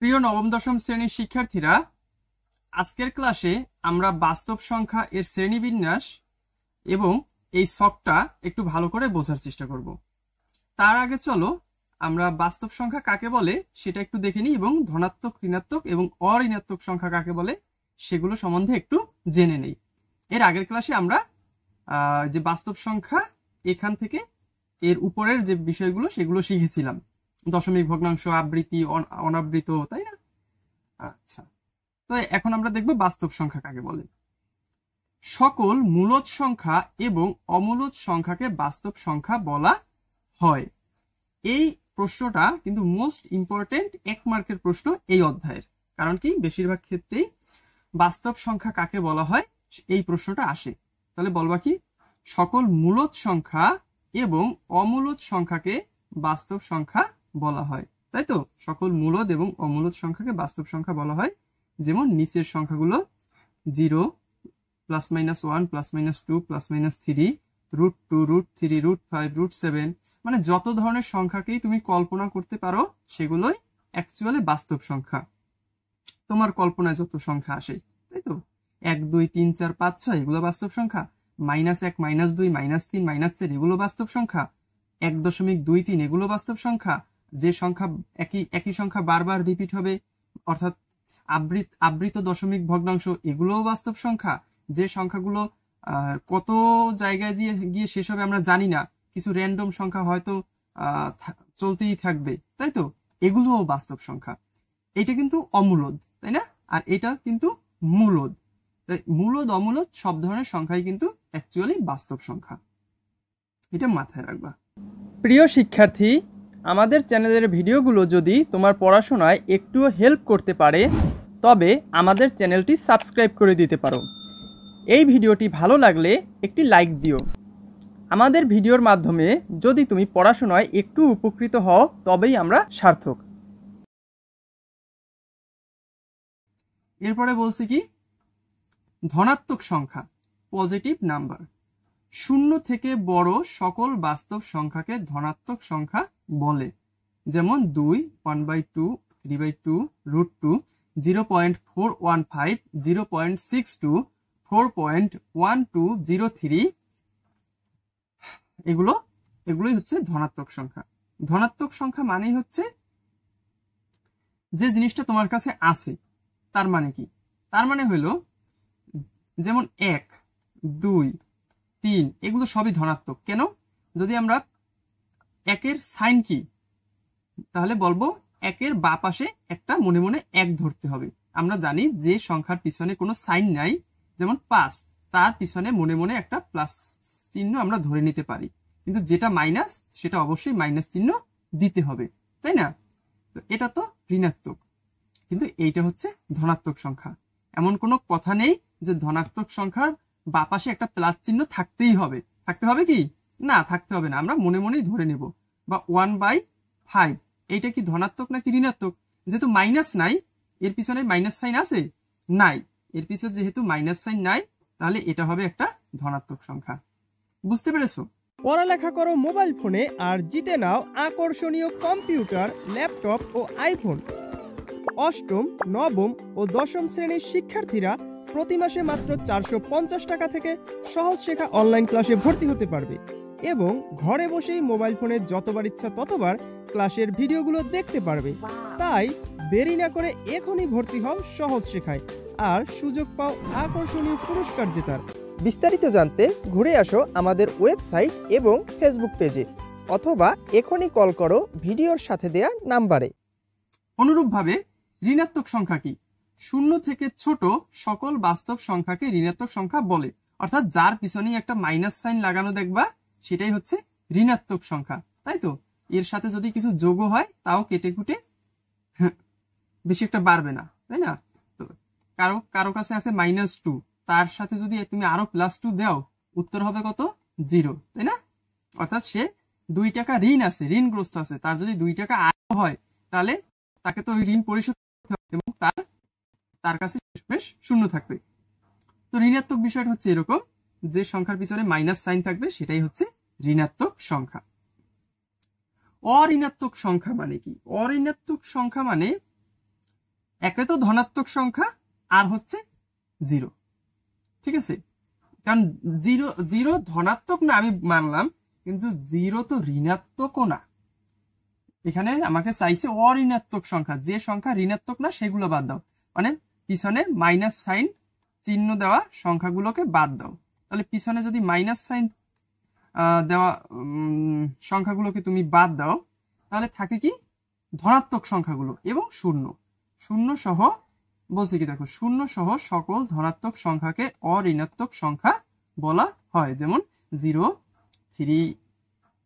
প্রিয় নবম দশম শ্রেণীর শিক্ষার্থীরা, আজকের ক্লাসে আমরা বাস্তব সংখ্যা এর শ্রেণীবিন্যাস এবং এই ছকটা একটু ভালো করে বোঝার চেষ্টা করব। তার আগে চলো আমরা বাস্তব সংখ্যা কাকে বলে সেটা একটু দেখে নিই এবং ধনাত্মক, ঋণাত্মক এবং অঋণাত্মক সংখ্যা কাকে বলে সেগুলো সম্বন্ধে একটু জেনে নেই। এর আগের ক্লাসে আমরা যে বাস্তব সংখ্যা এখান থেকে এর উপরের যে বিষয়গুলো সেগুলো শিখেছিলাম, দশমিক, ভগ্নাংশ, আবৃত্তি, অনাবৃত, তাই না? আচ্ছা, তো এখন আমরা দেখব বাস্তব সংখ্যা কাকে বলে। সকল মূলদ সংখ্যা এবং অমূলদ সংখ্যাকে বাস্তব সংখ্যা বলা হয়। এই প্রশ্নটা কিন্তু মোস্ট ইম্পর্টেন্ট 1 মার্কের প্রশ্ন এই অধ্যায়ের। কারণ কি, বেশিরভাগ ক্ষেত্রেই বাস্তব সংখ্যা কাকে বলা হয় এই প্রশ্নটা আসে। তাহলে বলবা কি, সকল মূলদ সংখ্যা এবং অমূলদ সংখ্যাকে বাস্তব সংখ্যা বলা হয়, তাই তো? সকল মূলদ এবং অমূলদ সংখ্যাকে বাস্তব সংখ্যা বলা হয়। যেমন নিচের সংখ্যাগুলো 0, +-1, +-2, +-3, √2, √3, √5, √7, মানে যত ধরনের সংখ্যাকেই তুমি কল্পনা করতে পারো সেগুলোই অ্যাকচুয়ালি বাস্তব সংখ্যা। তোমার কল্পনায় যত সংখ্যা আসে, তাই তো? 1, 2, 3, 4, 5, 6 এগুলো বাস্তব সংখ্যা। -1, -2, -3, -4 এগুলো বাস্তব সংখ্যা। 1.23 এগুলো বাস্তব সংখ্যা। যে সংখ্যা একই সংখ্যা বারবার রিপিট হবে, অর্থাৎ আবৃত দশমিক, ভগ্নাংশ, এগুলোও বাস্তব সংখ্যা। যে সংখ্যাগুলো কত জায়গায় গিয়ে শেষ হবে আমরা জানি না, কিছু র্যান্ডম সংখ্যা হয়তো চলতেই থাকবে, তাই তো? এগুলোও বাস্তব সংখ্যা। এটা কিন্তু অমূলদ, তাই না? আর এটা কিন্তু মূলদ। মূলদ অমূলদ সব ধরনের সংখ্যাই কিন্তু অ্যাকচুয়ালি বাস্তব সংখ্যা, এটা মাথায় রাখবা। প্রিয় শিক্ষার্থী, আমাদের চ্যানেলের ভিডিওগুলো যদি তোমার পড়াশোনায় একটুও হেল্প করতে পারে তবে আমাদের চ্যানেলটি সাবস্ক্রাইব করে দিতে পারো। এই ভিডিওটি ভালো লাগলে একটি লাইক দিও। আমাদের ভিডিওর মাধ্যমে যদি তুমি পড়াশোনায় একটু উপকৃত হও তবেই আমরা সার্থক। এরপরে বলছি কি, ধনাত্মক সংখ্যা, পজিটিভ নাম্বার। 0 থেকে বড় সকল বাস্তব সংখ্যাকে ধনাত্মক সংখ্যা বলে। যেমন 2, 1/2, 3/2, √2, 0.415, 0.62, 4.1203 এগুলোই হচ্ছে ধনাত্মক সংখ্যা। ধনাত্মক সংখ্যা মানেই হচ্ছে যে জিনিসটা তোমার কাছে আছে তার মানে কি? তার মানে হলো যেমন 1, 2, 3 এগুলো সবই ধনাত্মক। কেন? যদি আমরা 1-এর সাইন কি, তাহলে বলবো 1-এর বাঁ পাশে একটা মনে মনে 1 ধরতে হবে। আমরা জানি যে সংখ্যার পিছনে কোনো সাইন নাই, যেমন 5, তার পিছনে মনে মনে একটা প্লাস চিহ্ন আমরা ধরে নিতে পারি, কিন্তু যেটা মাইনাস সেটা অবশ্যই মাইনাস চিহ্ন দিতে হবে, তাই না? তো এটা তো ঋণাত্মক, কিন্তু এইটা হচ্ছে ধনাত্মক সংখ্যা। এমন কোনো কথা নেই যে ধনাত্মক সংখ্যার বাঁ পাশে একটা প্লাস চিহ্ন থাকতেই হবে। থাকতে হবে কি? না, থাকতে হবে না, আমরা মনে মনেই ধরে নেব। বা 1/5 এইটা কি ধনাত্মক নাকি ঋণাত্মক? যেহেতু মাইনাস নাই, এর পিছনে মাইনাস সাইন আছে? নাই, এর পিছনে যেহেতু মাইনাস সাইন নাই, তাহলে এটা হবে একটা ধনাত্মক সংখ্যা। বুঝতে পেরেছো? পড়ালেখা করো মোবাইল ফোনে আর জিতে নাও আকর্ষণীয় কম্পিউটার, ল্যাপটপ ও আইফোন। অষ্টম, নবম ও দশম শ্রেণীর শিক্ষার্থীরা প্রতি মাসে মাত্র 450 টাকা থেকে সহজ শেখা অনলাইন ক্লাসে ভর্তি হতে পারবে এবং ঘরে বসেই মোবাইল ফোনে যতবার ইচ্ছা ততবার ক্লাসের ভিডিওগুলো দেখতে পারবে। তাই দেরি না করে এখনই ভর্তি হও সহজ শেখায় আর সুযোগ পাও আকর্ষণীয় পুরস্কার জেতার। বিস্তারিত জানতে ঘুরে আসো আমাদের ওয়েবসাইট এবং ফেসবুক পেজে, অথবা এখনই কল করো ভিডিওর সাথে দেয়া নাম্বারে। অনুরূপভাবে ঋণাত্মক সংখ্যা কি? 0 থেকে ছোট সকল বাস্তব সংখ্যাকে ঋণাত্মক সংখ্যা বলে। অর্থাৎ যার পিছনেই একটা মাইনাস সাইন লাগানো দেখবা সেটাই হচ্ছে ঋণাত্মক সংখ্যা, তাই তো? এর সাথে যদি কিছু যোগ হয় তাও কেটে কুটে বেশি একটা বাড়বে না, তাই না? তো কারো কাছে আছে -2, তার সাথে যদি তুমি আরো +2 দাও, উত্তর হবে কত? 0, তাই না? অর্থাৎ সে 2 টাকা ঋণ আছে, ঋণগ্রস্ত আছে। তার যদি 2 টাকা আয় হয় তাহলে তাকে তো ওই ঋণ পরিশোধ করতে হবে এবং তার কাছে শেষমেশ 0 থাকবে। তো ঋণাত্মক বিষয়টা হচ্ছে এরকম, যে সংখ্যার পিছনে মাইনাস সাইন থাকবে সেটাই হচ্ছে ঋণাত্মক সংখ্যা। অঋণাত্মক সংখ্যা মানে কি? অঋণাত্মক সংখ্যা মানে একে তো ধনাত্মক সংখ্যা আর হচ্ছে 0, ঠিক আছে? কারণ জিরো জিরো ধনাত্মক না আমি মানলাম, কিন্তু 0 তো ঋণাত্মকও না। এখানে আমাকে চাইছে অঋণাত্মক সংখ্যা, যে সংখ্যা ঋণাত্মক না সেগুলো বাদ দাও, মানে পিছনে মাইনাস সাইন চিহ্ন দেওয়া সংখ্যাগুলোকে বাদ দাও। তাহলে পিছনে যদি মাইনাস সাইন দেওয়া সংখ্যাগুলোকে তুমি বাদ দাও, তাহলে থাকে কি ধনাত্মক সংখ্যাগুলো এবং শূন্য। শূন্য সহ বলছে কি দেখো, শূন্য সহ সকল ধনাত্মক সংখ্যাকে অঋণাত্মক সংখ্যা বলা হয়। যেমন 0, 3,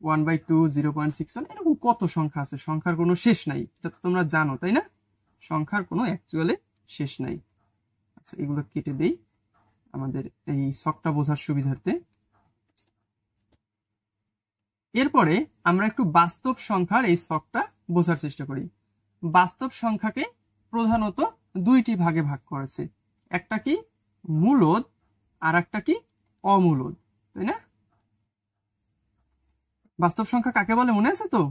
1/2, 0.61, এরকম কত সংখ্যা আছে, সংখ্যার কোনো শেষ নাই। এটা তো তোমরা জানো, তাই না? সংখ্যার কোনো অ্যাকচুয়ালি শেষ নাই। আচ্ছা, এগুলো কেটে দেই আমাদের এই ছকটা বোঝার সুবিধার্থে। এরপরে আমরা একটু বাস্তব সংখ্যার এই ছকটা বোঝার চেষ্টা করি। বাস্তব সংখ্যাকে প্রধানত দুইটি ভাগে ভাগ করেছে, একটা কি মূলদ আর একটা কি অমূলদ, তাই না? বাস্তব সংখ্যা কাকে বলে মনে আছে তো?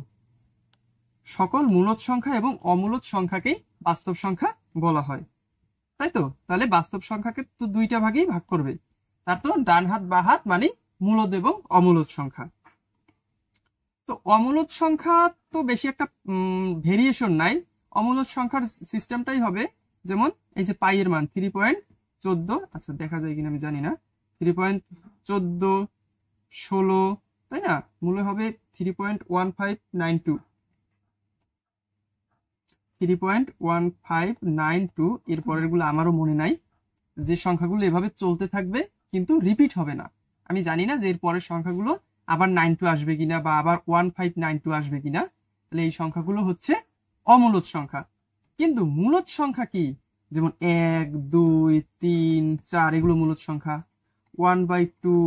সকল মূলদ সংখ্যা এবং অমূলদ সংখ্যাকেই বাস্তব সংখ্যা বলা হয়, তাই তো? তাহলে বাস্তব সংখ্যাকে তো দুইটা ভাগেই ভাগ করবে, তার তো ডান হাত বা হাত মানে মূলদ এবং অমূলদ সংখ্যা। তো অমূলদ সংখ্যা তো বেশি একটা ভেরিয়েশন নাই। অমূলদ সংখ্যার সিস্টেমটাই হবে যেমন এই যে পাই এর মান 3.14, আচ্ছা দেখা যায় কিনা আমি জানি না, 3.14, 16, তাই না? মূলে হবে 3.1592, 3.1592। এর পরের গুলো আমারও মনে নাই। যে সংখ্যাগুলো এভাবে চলতে থাকবে কিন্তু রিপিট হবে না। আমি জানি না যে এর পরের সংখ্যাগুলো আবার 92 আসবে কিনা বা আবার 1592 আসবে কিনা। তাহলে এই সংখ্যাগুলো হচ্ছে অমূলদ সংখ্যা। কিন্তু মূলদ সংখ্যা কি? যেমন 1, 2, 3, 4 এগুলো মূলদ সংখ্যা। 1/2,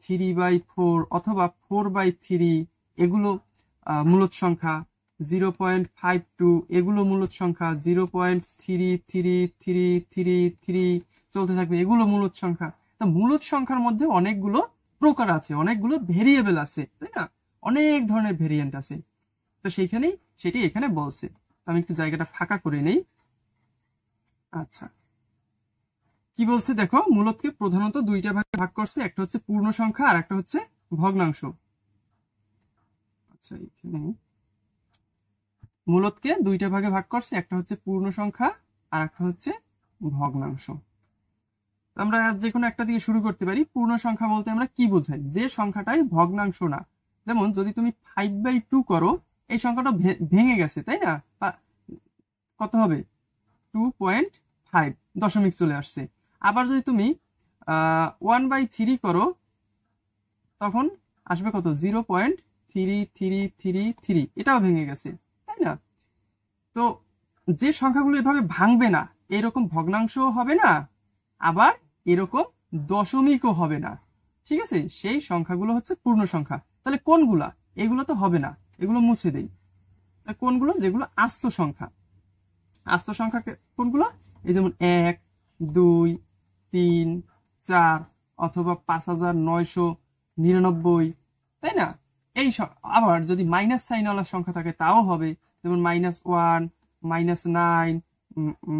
3/4 অথবা 4/3 এগুলো মূলদ সংখ্যা। 0.52 এগুলো মূলদ সংখ্যা। 0.3333 চলতে থাকবে, এগুলো মূলদ সংখ্যা। তো মূলদ সংখ্যার মধ্যে অনেকগুলো প্রকার আছে, অনেকগুলো ভেরিয়েবল আছে, তাই না? অনেক ধরনের ভেরিয়েন্ট আছে। তো সেটি এখানে বলছে। আমি একটু জায়গাটা ফাঁকা করে নেই। আচ্ছা, কি বলছে দেখো, মূলদকে প্রধানত দুইটা ভাগে ভাগ করছে, একটা হচ্ছে পূর্ণ সংখ্যা আর একটা হচ্ছে ভগ্নাংশ। আচ্ছা, এখানে মূলদকে দুইটা ভাগে ভাগ করছে, একটা হচ্ছে পূর্ণ সংখ্যা আর একটা হচ্ছে ভগ্নাংশ। আমরা যে কোনো একটা দিয়ে শুরু করতে পারি। পূর্ণ সংখ্যা বলতে আমরা কি বোঝাই? যে সংখ্যাটাই ভগ্নাংশ না। যেমন যদি তুমি 5/2 করো, এই সংখ্যাটা ভেঙে গেছে, তাই না? কত হবে? 2.5, দশমিক চলে আসছে। আবার যদি তুমি 1/3 করো, তখন আসবে কত? 0.3333, এটাও ভেঙে গেছে, তাই না? তো যে সংখ্যাগুলো এভাবে ভাঙবে না, এরকম ভগ্নাংশও হবে না, আবার এরকম দশমিকও হবে না, ঠিক আছে? সেই সংখ্যাগুলো হচ্ছে পূর্ণ সংখ্যা। তাহলে কোনগুলা? এগুলো তো হবে না, এগুলো মুছে দেই। কোনগুলো? যেগুলো আস্ত সংখ্যা। আস্ত সংখ্যা কোনগুলো? এই যেমন 1, 2, 3, 4 অথবা 5999, তাই না? এই আবার যদি মাইনাস সাইনওয়ালা সংখ্যা থাকে তাও হবে, যেমন -1, -9,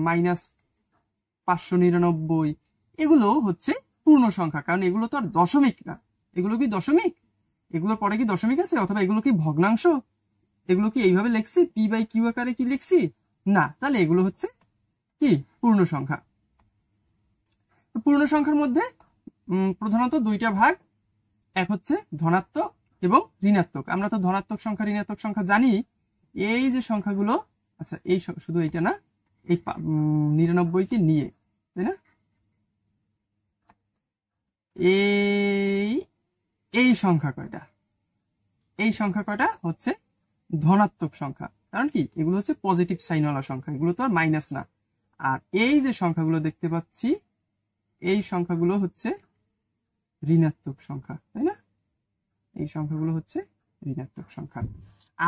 -599, এগুলো হচ্ছে পূর্ণ সংখ্যা। কারণ এগুলো তো আর দশমিক না। এগুলো কি দশমিক? এগুলোর পরে কি দশমিক আছে? অথবা এগুলো কি ভগ্নাংশ? এগুলো কি এইভাবে লিখছি p/q আকারে কি লিখছি? না। তাহলে এগুলো হচ্ছে কি পূর্ণ সংখ্যা। তো পূর্ণ সংখ্যার মধ্যে প্রধানত দুইটা ভাগ, এক হচ্ছে ধনাত্মক এবং ঋণাত্মক। আমরা তো ধনাত্মক সংখ্যা ঋণাত্মক সংখ্যা জানি। এই যে সংখ্যাগুলো, আচ্ছা এই শুধু এইটা না, এই 99 নিয়ে, তাই না? এই সংখ্যা কয়টা? এই সংখ্যা কয়টা হচ্ছে ধনাত্মক সংখ্যা। কারণ কি? এগুলো হচ্ছে পজিটিভ সাইনওয়ালা সংখ্যা, এগুলো তো আর মাইনাস না। আর এই যে সংখ্যাগুলো দেখতে পাচ্ছি, এই সংখ্যাগুলো হচ্ছে ঋণাত্মক সংখ্যা, তাই না? এই সংখ্যাগুলো হচ্ছে ঋণাত্মক সংখ্যা।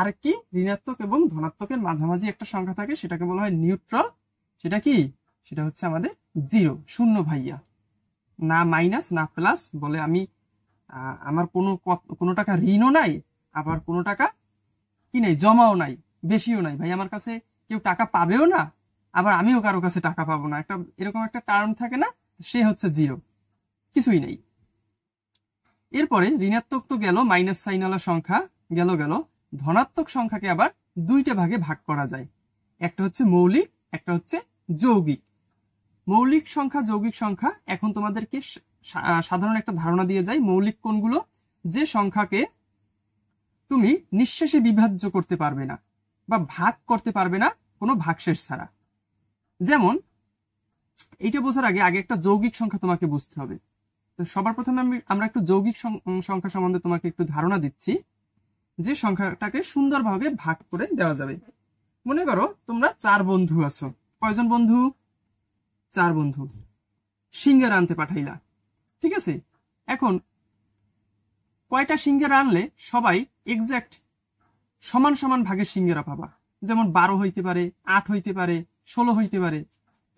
আর কি? ঋণাত্মক এবং ধনাত্মকের মাঝামাঝি একটা সংখ্যা থাকে, সেটাকে বলা হয় নিউট্রাল। সেটা কি? সেটা হচ্ছে আমাদের 0, শূন্য ভাইয়া। না মাইনাস না প্লাস বলে আমি আমার কোনো টাকা ঋণও নাই, আবার কোনো টাকা কি নাই, জমাও নাই, বেশিও নাই। ভাই আমার কাছে কেউ টাকা পাবেও না, আবার আমিও কারো কাছে টাকা পাবো না, একটা এরকম একটা টার্ম থাকে না, সে হচ্ছে 0, কিছুই নেই। এরপরে ঋণাত্মক তো গেল, মাইনাস সাইনওয়ালা সংখ্যা গেল গেল। ধনাত্মক সংখ্যাকে আবার দুইটা ভাগে ভাগ করা যায়, একটা হচ্ছে মৌলিক, একটা হচ্ছে যৌগিক। মৌলিক সংখ্যা, যৌগিক সংখ্যা, এখন তোমাদেরকে সাধারণ একটা ধারণা দিয়ে যায়। মৌলিক কোনগুলো? যে সংখ্যাকে তুমি নিঃশেষে বিভাজ্য করতে পারবে না বা ভাগ করতে পারবে না কোনো ভাগশেষ ছাড়া। যেমন এইটা বোঝার আগে একটা যৌগিক সংখ্যা তোমাকে বুঝতে হবে। তো সবার প্রথমে আমরা একটু যৌগিক সংখ্যা সম্বন্ধে তোমাকে একটু ধারণা দিচ্ছি, যে সংখ্যাটাকে সুন্দরভাবে ভাগ করে দেওয়া যাবে। মনে করো তোমরা 4 বন্ধু আছো। কয়জন বন্ধু? 4 বন্ধু। সিঙ্গারা আনতে পাঠাইলা, ঠিক আছে? এখন কয়টা সিঙ্গারা আনলে সবাই এক্সাক্ট সমান সমান ভাগের সিঙ্গারা পাবা? যেমন 12 হইতে পারে, 8 হইতে পারে, 16 হইতে পারে।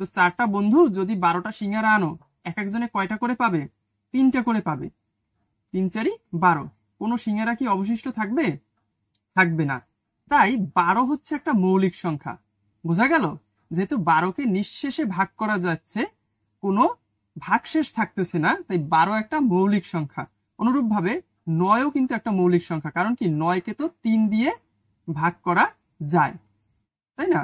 তো 4টা বন্ধু যদি 12টা সিঙ্গারা আনো, এক একজনে কয়টা করে পাবে? 3টা করে পাবে। 3 4 12। কোনো সিঙ্গারা কি অবশিষ্ট থাকবে? থাকবে না। তাই 12 হচ্ছে একটা মৌলিক সংখ্যা। বোঝা গেল? যেহেতু 12কে নিঃশেষে ভাগ করা যাচ্ছে, কোনো ভাগশেষ থাকতেছে না, তাই 12 একটা মৌলিক সংখ্যা। অনুরূপভাবে 9ও কিন্তু একটা মৌলিক সংখ্যা, কারণ কি 9কে তো 3 দিয়ে ভাগ করা যায়, তাই না?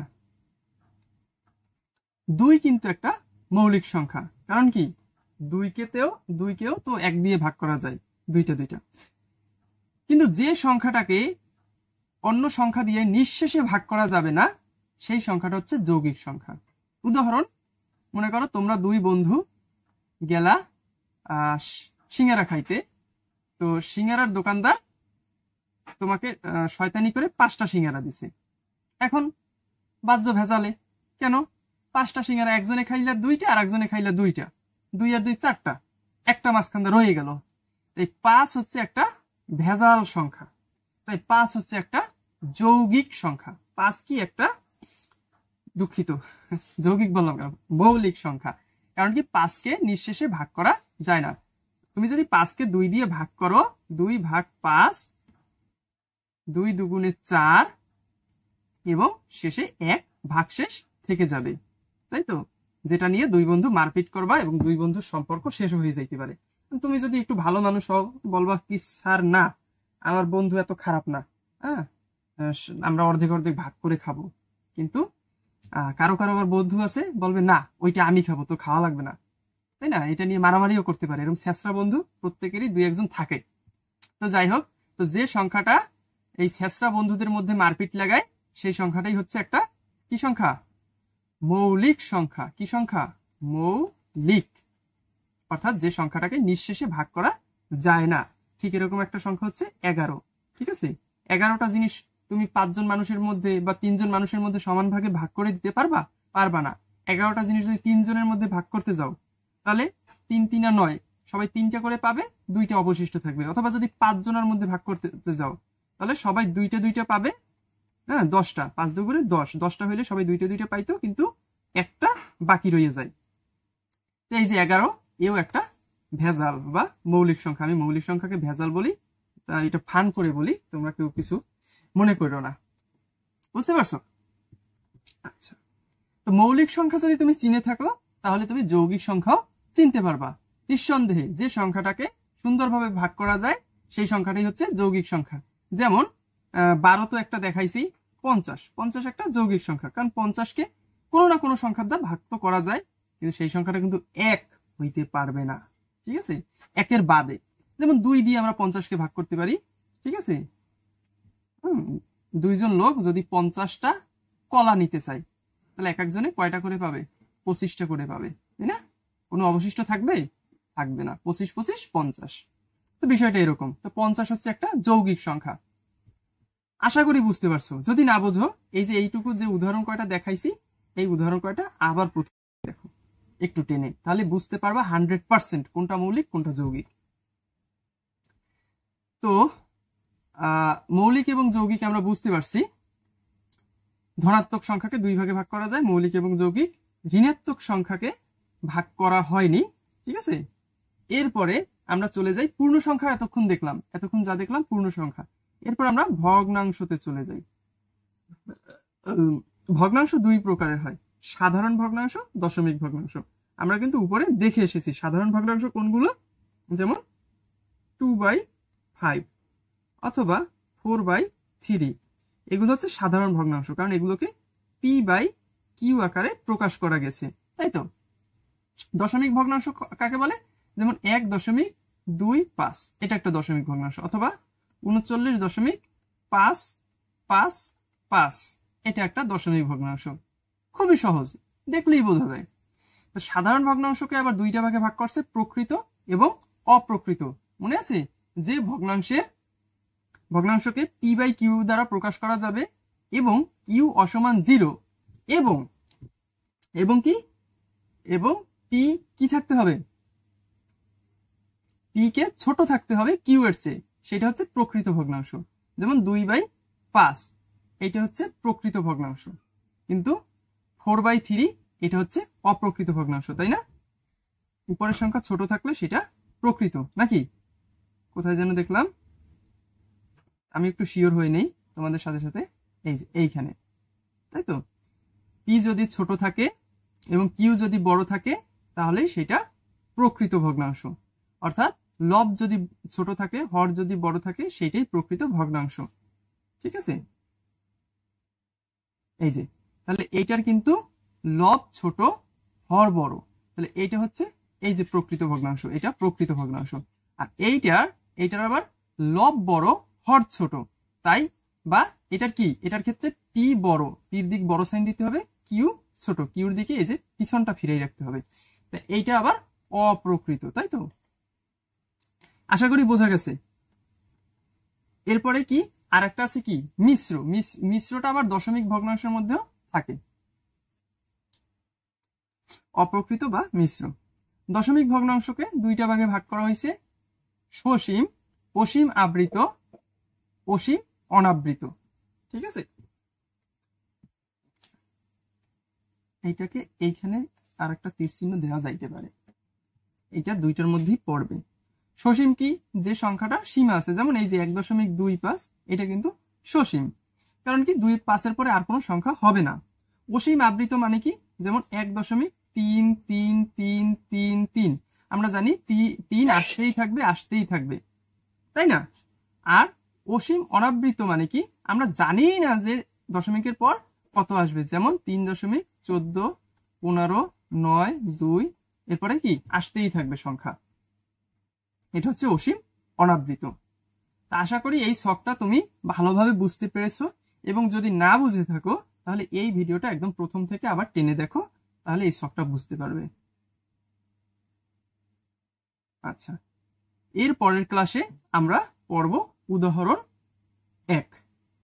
2 কিন্তু একটা মৌলিক সংখ্যা, কারণ কি 2কেও তো 1 দিয়ে ভাগ করা যায়, দুইটা। কিন্তু যে সংখ্যাটাকে অন্য সংখ্যা দিয়ে নিঃশেষে ভাগ করা যাবে না, সেই সংখ্যাটা হচ্ছে যৌগিক সংখ্যা। উদাহরণ, মনে করো তোমরা 2 বন্ধু গেলা সিঙ্গারা খাইতে। তো সিঙ্গারার দোকানদার তোমাকে শয়তানি করে 5টা সিঙ্গারা দিছে। এখন বাহ্য ভেজালে, কেন? 5টা সিঙ্গারা একজনে খাইলা 2টা, আর একজনে খাইলা 2টা, 2 আর 2 4টা, একটা মাঝখানে রয়ে গেল। তাই 5 হচ্ছে একটা ভেজাল সংখ্যা, তাই 5 হচ্ছে একটা যৌগিক সংখ্যা। 5 কি একটা, দুঃখিত যৌগিক বললাম কেন, মৌলিক সংখ্যা। কারণ কি 5কে নিঃশেষে ভাগ করা যায় না। তুমি যদি 5কে 2 দিয়ে ভাগ করো, 2 ভাগ 5, 2 দুগুণে 4, এবং শেষে 1 ভাগশেষ থেকে যাবে, তাই তো? যেটা নিয়ে 2 বন্ধু মারপিট করবা এবং 2 বন্ধুর সম্পর্ক শেষ হয়ে যাইতে পারে। তুমি যদি একটু ভালো মানুষ হও, বলবা কি স্যার না, আমার বন্ধু এত খারাপ না, হ্যাঁ আমরা অর্ধেক অর্ধেক ভাগ করে খাবো। কিন্তু কারো আবার বন্ধু আছে বলবে না, ওইটা আমি খাবো, তো খাওয়া লাগবে না, তাই না? এটা নিয়ে মারামারিও করতে পারে। এরকম ছেঁচড়া বন্ধু প্রত্যেকেরই 2-1জন থাকে। তো যাই হোক, তো যে সংখ্যাটা এই ছেঁচড়া বন্ধুদের মধ্যে মারপিট লাগায়, সেই সংখ্যাটাই হচ্ছে একটা কি সংখ্যা? মৌলিক সংখ্যা। কি সংখ্যা? মৌলিক। অর্থাৎ যে সংখ্যাটাকে নিঃশেষে ভাগ করা যায় না। ঠিক এরকম একটা সংখ্যা হচ্ছে 11। ঠিক আছে? 11টা জিনিস তুমি 5 জন মানুষের মধ্যে বা 3 জন মানুষের মধ্যে সমান ভাগে ভাগ করে দিতে পারবা? পারবা না। 11টা জিনিস যদি 3 জনের মধ্যে ভাগ করতে যাও, তাহলে 3 3 9, সবাই 3টা করে পাবে, 2টা অবশিষ্ট থাকবে। অথবা যদি 5 জনের মধ্যে ভাগ করতে যাও, তাহলে সবাই 2টা পাবে, হ্যাঁ 10টা, 5 2 করে 10, 10টা হইলে সবাই 2টা পাইতো, কিন্তু একটা বাকি রয়ে যায়। তো এই যে 11, এও একটা ভেজাল বা মৌলিক সংখ্যা। আমি মৌলিক সংখ্যাকে ভেজাল বলি, এটা ফান করে বলি, তোমরা কেউ কিছু মনে করো না। বুঝতে পারছো? আচ্ছা, তো মৌলিক সংখ্যা যদি তুমি চিনে থাকো, তাহলে তুমি যৌগিক সংখ্যাও চিনতে পারবা। নিঃসন্দেহে যে সংখ্যাটাকে সুন্দরভাবে ভাগ করা যায়, সেই সংখ্যাটাই হচ্ছে যৌগিক সংখ্যা। যেমন 12 তো একটা দেখাইছি, 50 একটা যৌগিক সংখ্যা, কারণ 50কে কোনো না কোনো সংখ্যার দ্বারা ভাগ তো করা যায়, কিন্তু সেই সংখ্যাটা কিন্তু 1 হইতে পারবে না। ঠিক আছে? 1-এর বাদে, যেমন 2 দিয়ে আমরা 50কে ভাগ করতে পারি। ঠিক আছে? 2 জন লোক যদি 50টা কলা নিতে চায়, তাহলে এক একজনে কয়টা করে পাবে? 25টা করে পাবে, তাই না? কোনো অবশিষ্ট থাকবে? থাকবে না। 25 25 50। তো বিষয়টা এরকম। তো 50 হচ্ছে একটা যৌগিক সংখ্যা। আশা করি বুঝতে পারছো। যদি না বোঝো, এই যে এইটুকু যে উদাহরণ কয়টা দেখাইছি, এই উদাহরণ কয়টা আবার প্রথম দেখো একটু টেনে, তাহলে বুঝতে পারবা 100% কোনটা মৌলিক কোনটা যৌগিক। তো মৌলিক এবং যৌগিক আমরা বুঝতে পারছি। ধনাত্মক সংখ্যাকে 2 ভাগে ভাগ করা যায়, মৌলিক এবং যৌগিক। ঋণাত্মক সংখ্যাকে ভাগ করা হয়নি। ঠিক আছে? এরপরে আমরা চলে যাই পূর্ণ সংখ্যা। এতক্ষণ যা দেখলাম পূর্ণ সংখ্যা। এরপর আমরা ভগ্নাংশতে চলে যাই। ভগ্নাংশ 2 প্রকারের হয়, সাধারণ ভগ্নাংশ, দশমিক ভগ্নাংশ। আমরা কিন্তু উপরে দেখে এসেছি সাধারণ ভগ্নাংশ কোনগুলো, যেমন 2/5 অথবা 4/3, এগুলো হচ্ছে সাধারণ ভগ্নাংশ, কারণ এগুলোকে p/q আকারে প্রকাশ করা গেছে, তাই তো। দশমিক ভগ্নাংশ কাকে বলে, যেমন 1.25, এটা একটা দশমিক ভগ্নাংশ, অথবা 39.555, এটা একটা দশমিক ভগ্নাংশ। খুবই সহজ, দেখলেই বোঝা যায়। তো সাধারণ ভগ্নাংশকে আবার দুইটা ভাগে ভাগ করছে, প্রকৃত এবং অপ্রকৃত। মনে আছে যে ভগ্নাংশকে p/q দ্বারা প্রকাশ করা যাবে এবং q অসমান 0, এবং p কি থাকতে হবে, p কে ছোট থাকতে হবে q এর চেয়ে, সেটা হচ্ছে প্রকৃত ভগ্নাংশ। যেমন 2/5, এটা হচ্ছে প্রকৃত ভগ্নাংশ, কিন্তু 4/3 এটা হচ্ছে অপ্রকৃত ভগ্নাংশ, তাই না। উপরের সংখ্যা ছোট থাকলে সেটা প্রকৃত, নাকি? কোথায় যেন দেখলাম, আমি একটু শিওর হয়ে নেই তোমাদের সাথে সাথে, এই যে এইখানে, তাই তো। p যদি ছোট থাকে এবং q যদি বড় থাকে তাহলে সেটা প্রকৃত ভগ্নাংশ, অর্থাৎ লব যদি ছোট থাকে, হর যদি বড় থাকে, সেটাই প্রকৃত ভগ্নাংশ। ঠিক আছে, এই যে তাহলে এইটার কিন্তু লব ছোট, হর বড়, তাহলে এইটা হচ্ছে এই যে প্রকৃত ভগ্নাংশ, এটা প্রকৃত ভগ্নাংশ। আর এইটার আবার লব বড়, হর ছোট, তাই বা এটার কি, এটার ক্ষেত্রে p বড়, পির দিক বড় সাইন দিতে হবে, q ছোট, কিউর দিকে এই যে পিছনটা ফিরেই রাখতে হবে, তাই এইটা আবার অপ্রকৃত, তাই তো। আশা করি বোঝা গেছে। এরপরে কি আর একটা আছে কি, মিশ্র। মিশ্রটা আবার দশমিক ভগ্নাংশের মধ্যেও থাকে, অপ্রকৃত বা মিশ্র। দশমিক ভগ্নাংশকে দুইটা ভাগে ভাগ করা হয়েছে, সসীম, অসীম আবৃত, অসীম অনাবৃত। ঠিক আছে, এইটাকে এইখানে আর একটা তীর চিহ্ন দেওয়া যাইতে পারে, এটা দুইটার মধ্যেই পড়বে। সসীম কি, যে সংখ্যাটা সীমা আছে, যেমন এই যে 1.25, এটা কিন্তু সসীম, কারণ কি 2-5 পরে আর কোনো সংখ্যা হবে না। অসীম আবৃত মানে কি, যেমন 1.333333, আমরা জানি 3 আসতেই থাকবে, তাই না। আর অসীম অনাবৃত মানে কি, আমরা জানি না যে দশমিকের পর কত আসবে, যেমন 3.14, 15, 9, 2, এরপরে কি আসতেই থাকবে সংখ্যা, এটা হচ্ছে অসীম অনাবৃত। তা আশা করি এই ছকটা তুমি ভালোভাবে বুঝতে পেরেছো, এবং যদি না বুঝে থাকো তাহলে এই ভিডিওটা একদম প্রথম থেকে আবার টেনে দেখো, তাহলে এই ছকটা বুঝতে পারবে। আচ্ছা, এর পরের ক্লাসে আমরা পড়ব উদাহরণ 1।